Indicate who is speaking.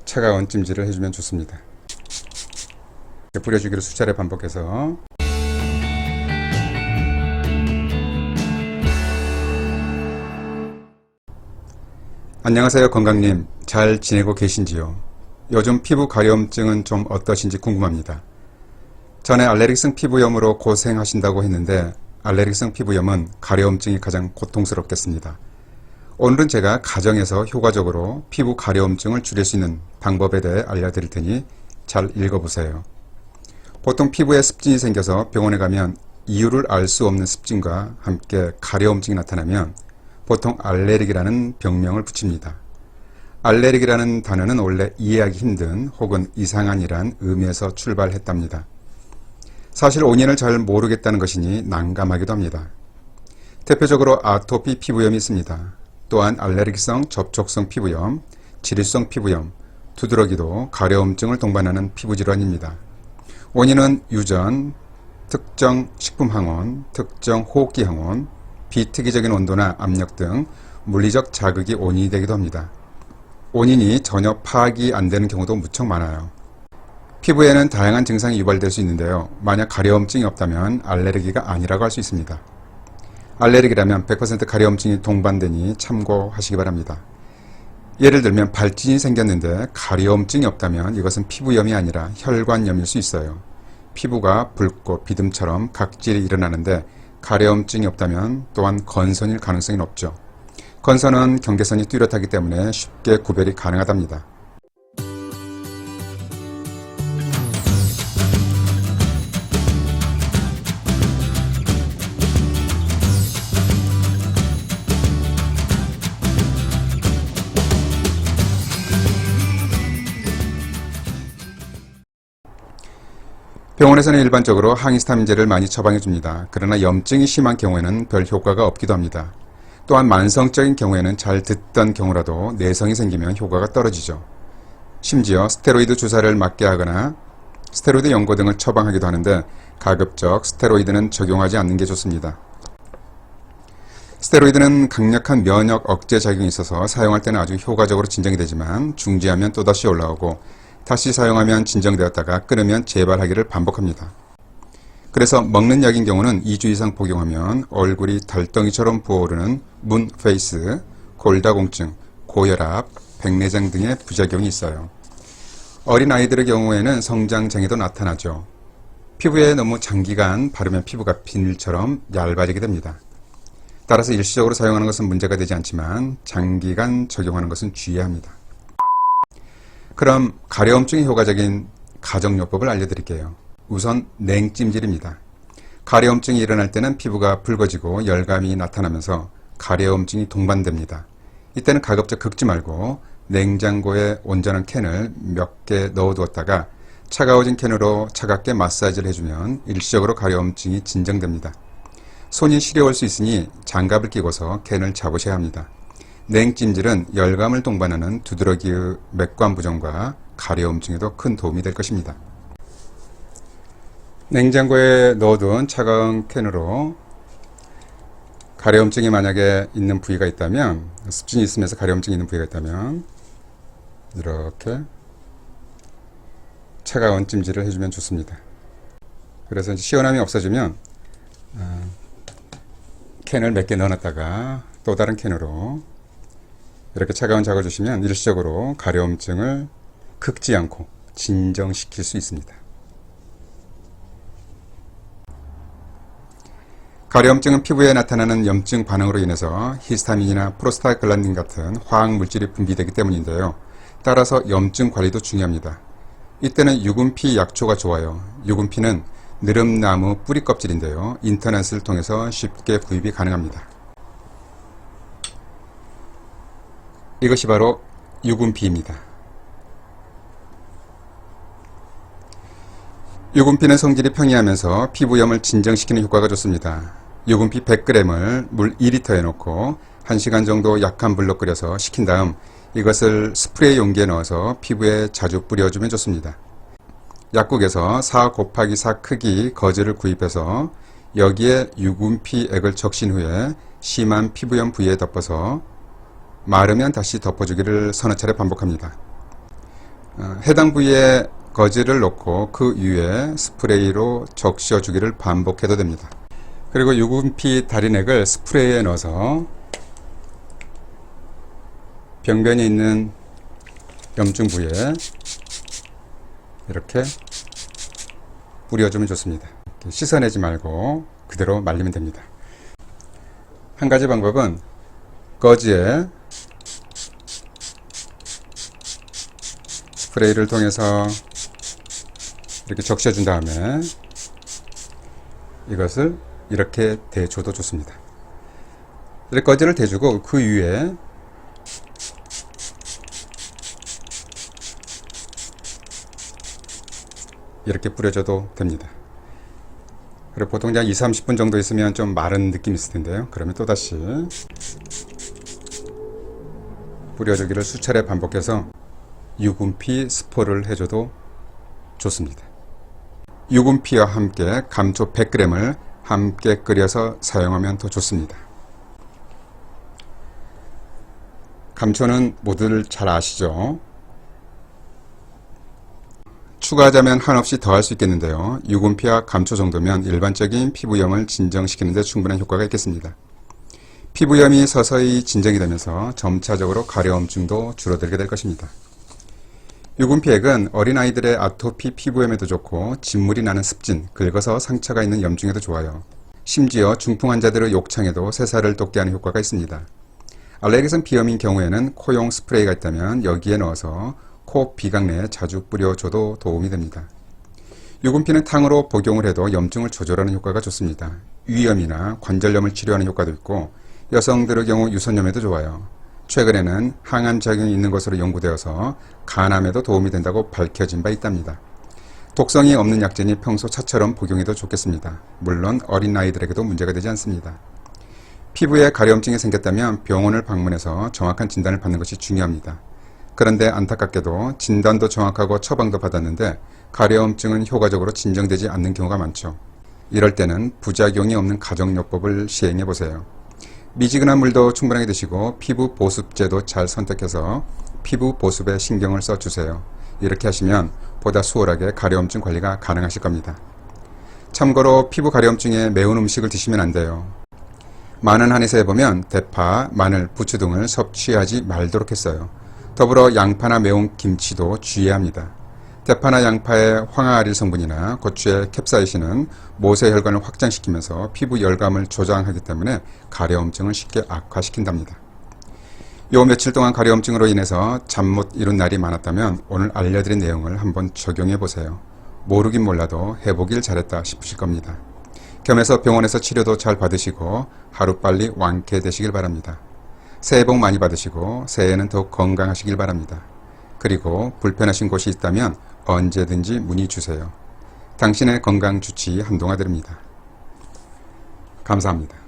Speaker 1: 차가운 찜질을 해주면 좋습니다. 뿌려주기를 수차례 반복해서 안녕하세요 건강님, 잘 지내고 계신지요? 요즘 피부 가려움증은 좀 어떠신지 궁금합니다. 전에 알레르기성 피부염으로 고생하신다고 했는데 알레르기성 피부염은 가려움증이 가장 고통스럽겠습니다. 오늘은 제가 가정에서 효과적으로 피부 가려움증을 줄일 수 있는 방법에 대해 알려드릴 테니 잘 읽어보세요. 보통 피부에 습진이 생겨서 병원에 가면 이유를 알 수 없는 습진과 함께 가려움증이 나타나면 보통 알레르기라는 병명을 붙입니다. 알레르기라는 단어는 원래 이해하기 힘든 혹은 이상한이란 의미에서 출발했답니다. 사실 원인을 잘 모르겠다는 것이니 난감하기도 합니다. 대표적으로 아토피 피부염이 있습니다. 또한 알레르기성 접촉성 피부염, 지립성 피부염, 두드러기도 가려움증을 동반하는 피부질환입니다. 원인은 유전, 특정 식품 항원, 특정 호흡기 항원, 비특이적인 온도나 압력 등 물리적 자극이 원인이 되기도 합니다. 원인이 전혀 파악이 안 되는 경우도 무척 많아요. 피부에는 다양한 증상이 유발될 수 있는데요. 만약 가려움증이 없다면 알레르기가 아니라고 할 수 있습니다. 알레르기라면 100% 가려움증이 동반되니 참고하시기 바랍니다. 예를 들면 발진이 생겼는데 가려움증이 없다면 이것은 피부염이 아니라 혈관염일 수 있어요. 피부가 붉고 비듬처럼 각질이 일어나는데 가려움증이 없다면 또한 건선일 가능성이 높죠. 건선은 경계선이 뚜렷하기 때문에 쉽게 구별이 가능하답니다. 병원에서는 일반적으로 항히스타민제를 많이 처방해 줍니다. 그러나 염증이 심한 경우에는 별 효과가 없기도 합니다. 또한 만성적인 경우에는 잘 듣던 경우라도 내성이 생기면 효과가 떨어지죠. 심지어 스테로이드 주사를 맞게 하거나 스테로이드 연고 등을 처방하기도 하는데 가급적 스테로이드는 적용하지 않는 게 좋습니다. 스테로이드는 강력한 면역 억제 작용이 있어서 사용할 때는 아주 효과적으로 진정이 되지만 중지하면 또다시 올라오고 다시 사용하면 진정되었다가 끊으면 재발하기를 반복합니다. 그래서 먹는 약인 경우는 2주 이상 복용하면 얼굴이 달덩이처럼 부어오르는 문페이스, 골다공증, 고혈압, 백내장 등의 부작용이 있어요. 어린 아이들의 경우에는 성장장애도 나타나죠. 피부에 너무 장기간 바르면 피부가 비늘처럼 얇아지게 됩니다. 따라서 일시적으로 사용하는 것은 문제가 되지 않지만 장기간 적용하는 것은 주의해야 합니다. 그럼 가려움증에 효과적인 가정요법을 알려드릴게요. 우선 냉찜질입니다. 가려움증이 일어날 때는 피부가 붉어지고 열감이 나타나면서 가려움증이 동반됩니다. 이때는 가급적 긁지 말고 냉장고에 온전한 캔을 몇 개 넣어두었다가 차가워진 캔으로 차갑게 마사지를 해주면 일시적으로 가려움증이 진정됩니다. 손이 시려울 수 있으니 장갑을 끼고서 캔을 잡으셔야 합니다. 냉찜질은 열감을 동반하는 두드러기의 맥관 부종과 가려움증에도 큰 도움이 될 것입니다. 냉장고에 넣어둔 차가운 캔으로 가려움증이 만약에 있는 부위가 있다면, 습진이 있으면서 가려움증이 있는 부위가 있다면 이렇게 차가운 찜질을 해주면 좋습니다. 그래서 이제 시원함이 없어지면 캔을 몇 개 넣어놨다가 또 다른 캔으로 이렇게 차가운 작을 주시면 일시적으로 가려움증을 긁지 않고 진정시킬 수 있습니다. 가려움증은 피부에 나타나는 염증 반응으로 인해서 히스타민이나 프로스타글란딘 같은 화학 물질이 분비되기 때문인데요. 따라서 염증 관리도 중요합니다. 이때는 유분피 약초가 좋아요. 유분피는 느릅나무 뿌리 껍질인데요. 인터넷을 통해서 쉽게 구입이 가능합니다. 이것이 바로 유분피입니다. 유분피는 성질이 평이하면서 피부염을 진정시키는 효과가 좋습니다. 유분피 100g을 물 2리터에 넣고 1시간 정도 약한 불로 끓여서 식힌 다음 이것을 스프레이 용기에 넣어서 피부에 자주 뿌려주면 좋습니다. 약국에서 4 곱하기 4 크기 거즈를 구입해서 여기에 유분피액을 적신 후에 심한 피부염 부위에 덮어서 마르면 다시 덮어주기를 서너 차례 반복합니다. 해당 부위에 거즈를 놓고 그 위에 스프레이로 적셔주기를 반복해도 됩니다. 그리고 유분피 다리넥을 스프레이에 넣어서 병변이 있는 염증 부위에 이렇게 뿌려주면 좋습니다. 이렇게 씻어내지 말고 그대로 말리면 됩니다. 한 가지 방법은 거즈에 스프레이를 통해서 이렇게 적셔준 다음에 이것을 이렇게 대줘도 좋습니다. 이렇게 거즈를 대주고 그 위에 이렇게 뿌려줘도 됩니다. 그리고 보통 한 20-30분 정도 있으면 좀 마른 느낌이 있을 텐데요. 그러면 또다시 뿌려주기를 수차례 반복해서 유분피 스포를 해줘도 좋습니다. 유분피와 함께 감초 100g을 함께 끓여서 사용하면 더 좋습니다. 감초는 모두들 잘 아시죠? 추가하자면 한없이 더할 수 있겠는데요. 유분피와 감초 정도면 일반적인 피부염을 진정시키는 데 충분한 효과가 있겠습니다. 피부염이 서서히 진정이 되면서 점차적으로 가려움증도 줄어들게 될 것입니다. 유분피액은 어린아이들의 아토피 피부염에도 좋고 진물이 나는 습진, 긁어서 상처가 있는 염증에도 좋아요. 심지어 중풍 환자들의 욕창에도 새살을 돋게 하는 효과가 있습니다. 알레르기성 비염인 경우에는 코용 스프레이가 있다면 여기에 넣어서 코 비강 내에 자주 뿌려줘도 도움이 됩니다. 유분피는 탕으로 복용을 해도 염증을 조절하는 효과가 좋습니다. 위염이나 관절염을 치료하는 효과도 있고 여성들의 경우 유선염에도 좋아요. 최근에는 항암 작용이 있는 것으로 연구되어서 간암에도 도움이 된다고 밝혀진 바 있답니다. 독성이 없는 약재니 평소 차처럼 복용해도 좋겠습니다. 물론 어린 아이들에게도 문제가 되지 않습니다. 피부에 가려움증이 생겼다면 병원을 방문해서 정확한 진단을 받는 것이 중요합니다. 그런데 안타깝게도 진단도 정확하고 처방도 받았는데 가려움증은 효과적으로 진정되지 않는 경우가 많죠. 이럴 때는 부작용이 없는 가정요법을 시행해 보세요. 미지근한 물도 충분하게 드시고 피부 보습제도 잘 선택해서 피부 보습에 신경을 써주세요. 이렇게 하시면 보다 수월하게 가려움증 관리가 가능하실 겁니다. 참고로 피부 가려움증에 매운 음식을 드시면 안 돼요. 많은 한의사에 보면 대파, 마늘, 부추 등을 섭취하지 말도록 했어요. 더불어 양파나 매운 김치도 주의해야 합니다. 대파나 양파의 황화아릴 성분이나 고추의 캡사이신은 모세혈관을 확장시키면서 피부 열감을 조장하기 때문에 가려움증을 쉽게 악화시킨답니다. 요 며칠 동안 가려움증으로 인해서 잠 못 이룬 날이 많았다면 오늘 알려드린 내용을 한번 적용해 보세요. 모르긴 몰라도 해보길 잘했다 싶으실 겁니다. 겸해서 병원에서 치료도 잘 받으시고 하루빨리 완쾌되시길 바랍니다. 새해 복 많이 받으시고 새해에는 더욱 건강하시길 바랍니다. 그리고 불편하신 곳이 있다면 언제든지 문의 주세요. 당신의 건강 주치 한동화 드립니다. 감사합니다.